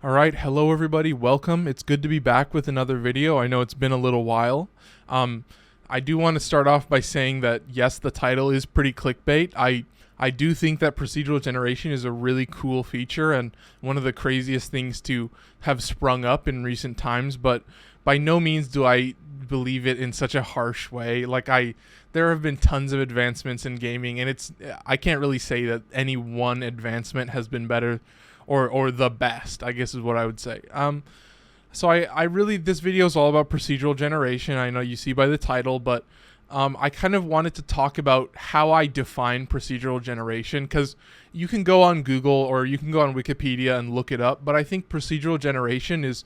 All right, hello everybody. Welcome. It's good to be back with another video. I know it's been a little while. I do want to start off by saying that yes, the title is pretty clickbait. I do think that procedural generation is a really cool feature and one of the craziest things to have sprung up in recent times, but by no means do I believe it in such a harsh way. There have been tons of advancements in gaming, and I can't really say that any one advancement has been better or the best, I guess is what I would say. So I really, this video is all about procedural generation. I know you see by the title, but I kind of wanted to talk about how I define procedural generation, because you can go on Google or you can go on Wikipedia and look it up, but I think procedural generation is,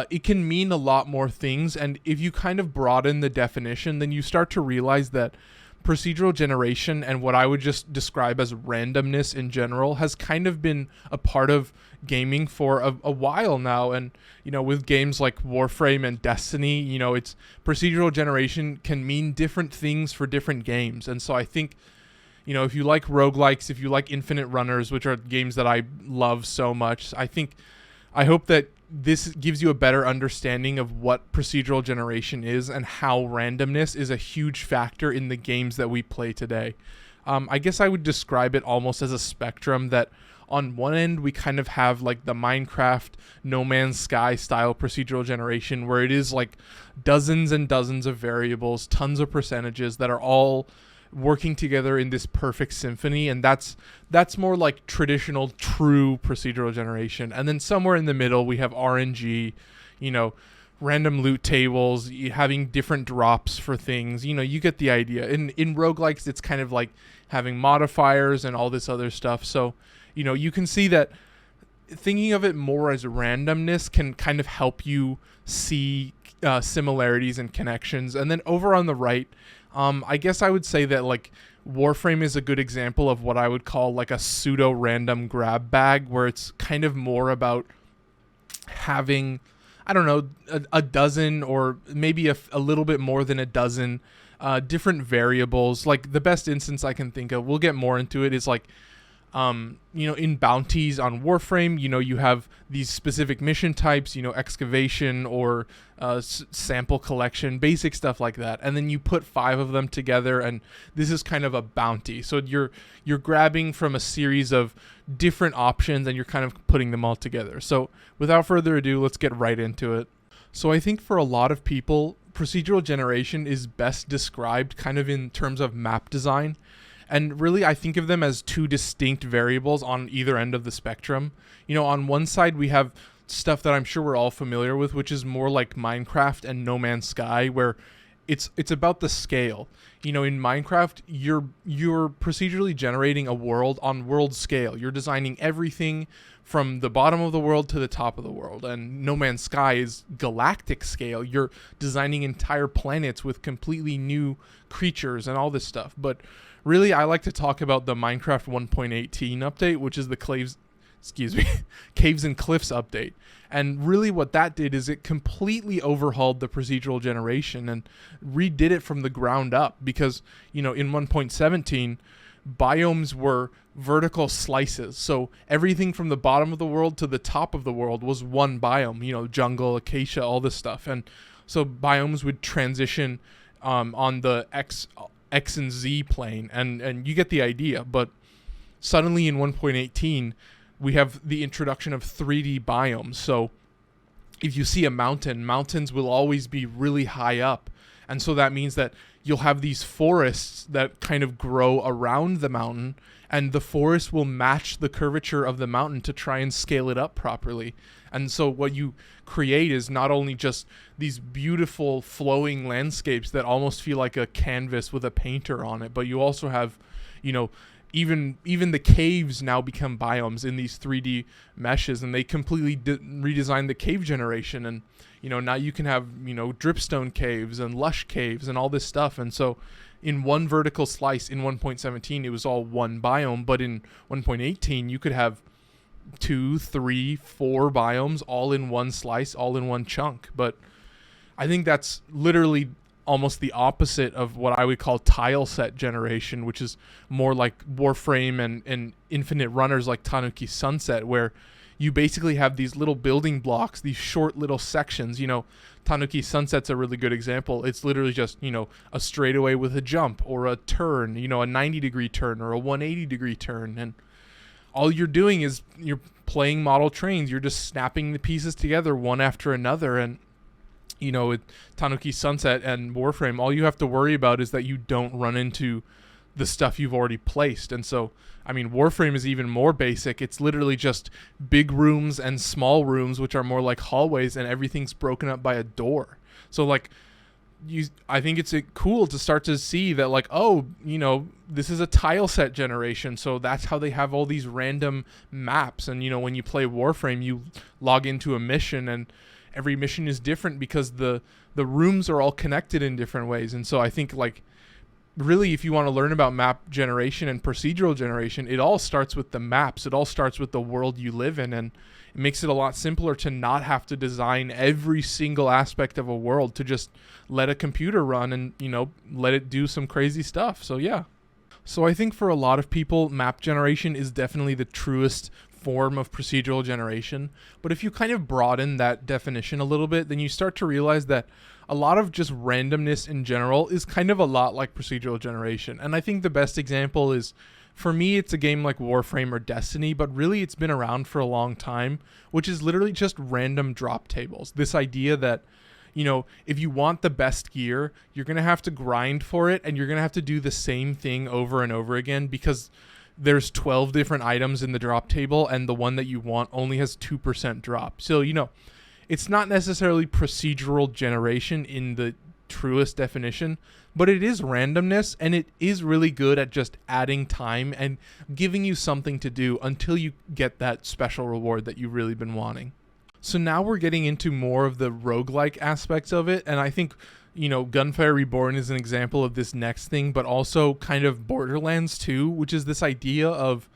it can mean a lot more things, and if you kind of broaden the definition, then you start to realize that procedural generation and what I would just describe as randomness in general has kind of been a part of gaming for a while now. And, you know, with games like Warframe and Destiny, you know, it's procedural generation can mean different things for different games. And so I think, you know, if you like roguelikes, if you like infinite runners, which are games that I love so much, I hope that this gives you a better understanding of what procedural generation is and how randomness is a huge factor in the games that we play today. I guess I would describe it almost as a spectrum that on one end we kind of have like the Minecraft No Man's Sky style procedural generation, where it is like dozens and dozens of variables, tons of percentages that are all working together in this perfect symphony, and that's more like traditional true procedural generation. And then somewhere in the middle we have RNG, you know, random loot tables, having different drops for things. You know, you get the idea. In roguelikes, it's kind of like having modifiers and all this other stuff. So, you know, you can see that thinking of it more as randomness can kind of help you see similarities and connections. And then over on the right, I guess I would say that like Warframe is a good example of what I would call like a pseudo random grab bag, where it's kind of more about having, I don't know, a dozen or maybe a little bit more than a dozen different variables. Like the best instance I can think of, we'll get more into it, is like, you know, in bounties on Warframe, you know, you have these specific mission types, you know, excavation or sample collection, basic stuff like that. And then you put 5 of them together, and this is kind of a bounty. So you're grabbing from a series of different options, and you're kind of putting them all together. So without further ado, let's get right into it. So I think for a lot of people, procedural generation is best described kind of in terms of map design. And really, I think of them as 2 distinct variables on either end of the spectrum. You know, on one side, we have stuff that I'm sure we're all familiar with, which is more like Minecraft and No Man's Sky, where it's about the scale. You know, in Minecraft, you're procedurally generating a world on world scale. You're designing everything from the bottom of the world to the top of the world. And No Man's Sky is galactic scale. You're designing entire planets with completely new creatures and all this stuff. But really, I like to talk about the Minecraft 1.18 update, which is the Caves and Cliffs update. And really what that did is it completely overhauled the procedural generation and redid it from the ground up, because, you know, in 1.17, biomes were vertical slices. So everything from the bottom of the world to the top of the world was one biome, you know, jungle, acacia, all this stuff. And so biomes would transition on the X and Z plane, and you get the idea. But suddenly in 1.18 we have the introduction of 3D biomes. So if you see a mountain, mountains will always be really high up, and so that means that you'll have these forests that kind of grow around the mountain, and the forest will match the curvature of the mountain to try and scale it up properly. And so what you create is not only just these beautiful flowing landscapes that almost feel like a canvas with a painter on it, but you also have, you know, even the caves now become biomes in these 3D meshes, and they completely redesigned the cave generation. And, you know, now you can have, you know, dripstone caves and lush caves and all this stuff. And so in one vertical slice in 1.17, it was all one biome, but in 1.18, you could have 2, 3, 4 biomes all in one slice, all in one chunk. But I think that's literally almost the opposite of what I would call tile set generation, which is more like Warframe and infinite runners like Tanuki Sunset, where you basically have these little building blocks, these short little sections. Tanuki Sunset's a really good example. It's literally just, a straightaway with a jump or a turn, a 90-degree turn or a 180-degree turn. And all you're doing is you're playing model trains. You're just snapping the pieces together one after another. And, with Tanuki Sunset and Warframe, all you have to worry about is that you don't run into the stuff you've already placed. And so, Warframe is even more basic. It's literally just big rooms and small rooms, which are more like hallways, and everything's broken up by a door. So I think it's cool to start to see that this is a tile set generation. So that's how they have all these random maps. And, when you play Warframe, you log into a mission, and every mission is different because the rooms are all connected in different ways. And so I think really, if you want to learn about map generation and procedural generation, it all starts with the maps. It all starts with the world you live in, and it makes it a lot simpler to not have to design every single aspect of a world, to just let a computer run and, let it do some crazy stuff. So yeah. So I think for a lot of people, map generation is definitely the truest form of procedural generation. But if you kind of broaden that definition a little bit, then you start to realize that a lot of just randomness in general is kind of a lot like procedural generation. And I think the best example is, for me, it's a game like Warframe or Destiny, but really it's been around for a long time, which is literally just random drop tables. This idea that, if you want the best gear, you're going to have to grind for it, and you're going to have to do the same thing over and over again, because there's 12 different items in the drop table, and the one that you want only has 2% drop. So, it's not necessarily procedural generation in the truest definition, but it is randomness, and it is really good at just adding time and giving you something to do until you get that special reward that you've really been wanting. So now we're getting into more of the roguelike aspects of it, and I think, Gunfire Reborn is an example of this next thing, but also kind of Borderlands 2, which is this idea of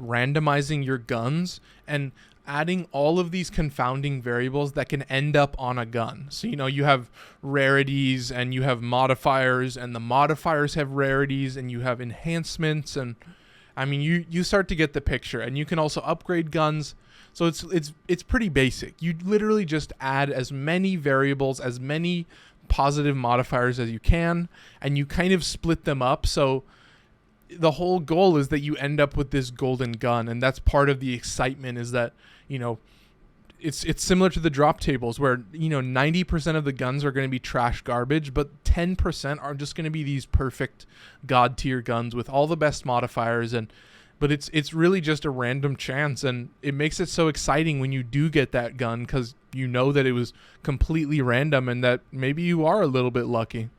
randomizing your guns and adding all of these confounding variables that can end up on a gun. So, you have rarities and you have modifiers, and the modifiers have rarities, and you have enhancements, and you start to get the picture. And you can also upgrade guns. So it's pretty basic. You literally just add as many variables, as many positive modifiers as you can, and you kind of split them up. So the whole goal is that you end up with this golden gun, and that's part of the excitement, is that, it's similar to the drop tables where, 90% of the guns are going to be trash garbage, but 10% are just going to be these perfect god tier guns with all the best modifiers. But it's really just a random chance, and it makes it so exciting when you do get that gun, because you know that it was completely random and that maybe you are a little bit lucky.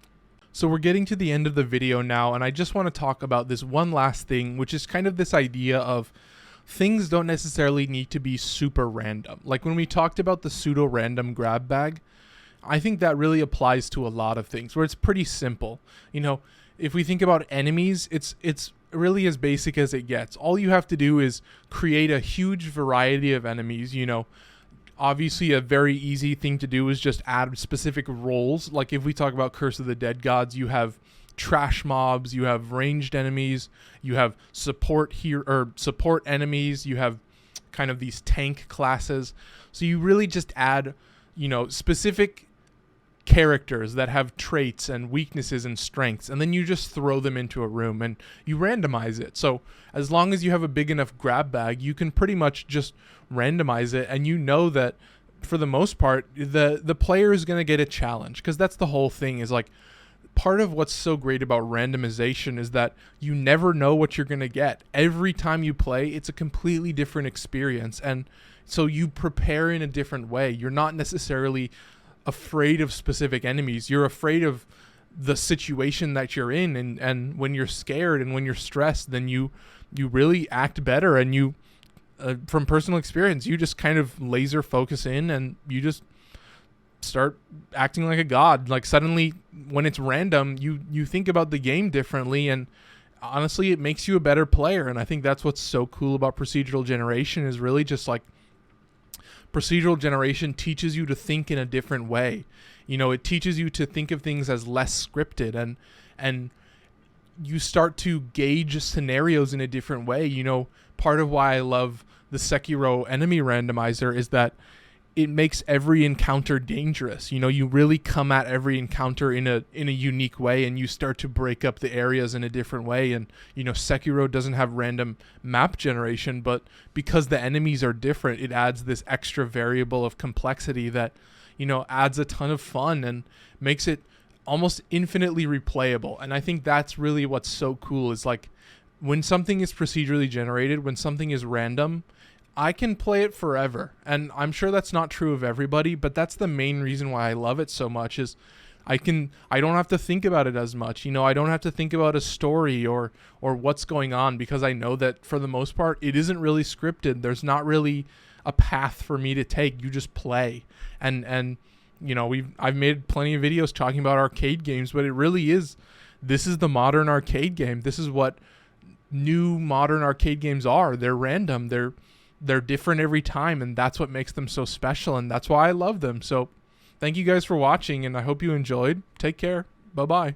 So we're getting to the end of the video now, and I just want to talk about this one last thing, which is kind of this idea of things don't necessarily need to be super random. Like when we talked about the pseudo-random grab bag, I think that really applies to a lot of things where it's pretty simple. If we think about enemies, it's really as basic as it gets. All you have to do is create a huge variety of enemies. Obviously a very easy thing to do is just add specific roles. Like if we talk about Curse of the Dead Gods, you have trash mobs, you have ranged enemies, you have support enemies, you have kind of these tank classes. So you really just add, specific characters that have traits and weaknesses and strengths, and then you just throw them into a room and you randomize it. So as long as you have a big enough grab bag, you can pretty much just randomize it, and that for the most part the player is going to get a challenge, because that's the whole thing. Is like, part of what's so great about randomization is that you never know what you're going to get. Every time you play, it's a completely different experience, and so you prepare in a different way. You're not necessarily afraid of specific enemies. You're afraid of the situation that you're in, and when you're scared and when you're stressed, then you really act better, and you from personal experience, you just kind of laser focus in, and you just start acting like a god. Like suddenly when it's random, you think about the game differently, and honestly it makes you a better player. And I think that's what's so cool about procedural generation, is really just like, procedural generation teaches you to think in a different way. It teaches you to think of things as less scripted, and you start to gauge scenarios in a different way. Part of why I love the Sekiro enemy randomizer is that it makes every encounter dangerous. You know, you really come at every encounter in a unique way, and you start to break up the areas in a different way. And you know, Sekiro doesn't have random map generation, but because the enemies are different, it adds this extra variable of complexity that, you know, adds a ton of fun and makes it almost infinitely replayable. And I think that's really what's so cool, is like when something is procedurally generated, when something is random, I can play it forever. And I'm sure that's not true of everybody, but that's the main reason why I love it so much, is I don't have to think about it as much. You know, I don't have to think about a story or what's going on, because I know that for the most part it isn't really scripted. There's not really a path for me to take. You just play. And you know, I've made plenty of videos talking about arcade games, but it really is, this is the modern arcade game. This is what new modern arcade games are. They're random. They're different every time, and that's what makes them so special, and that's why I love them. So thank you guys for watching, and I hope you enjoyed. Take care. Bye-bye.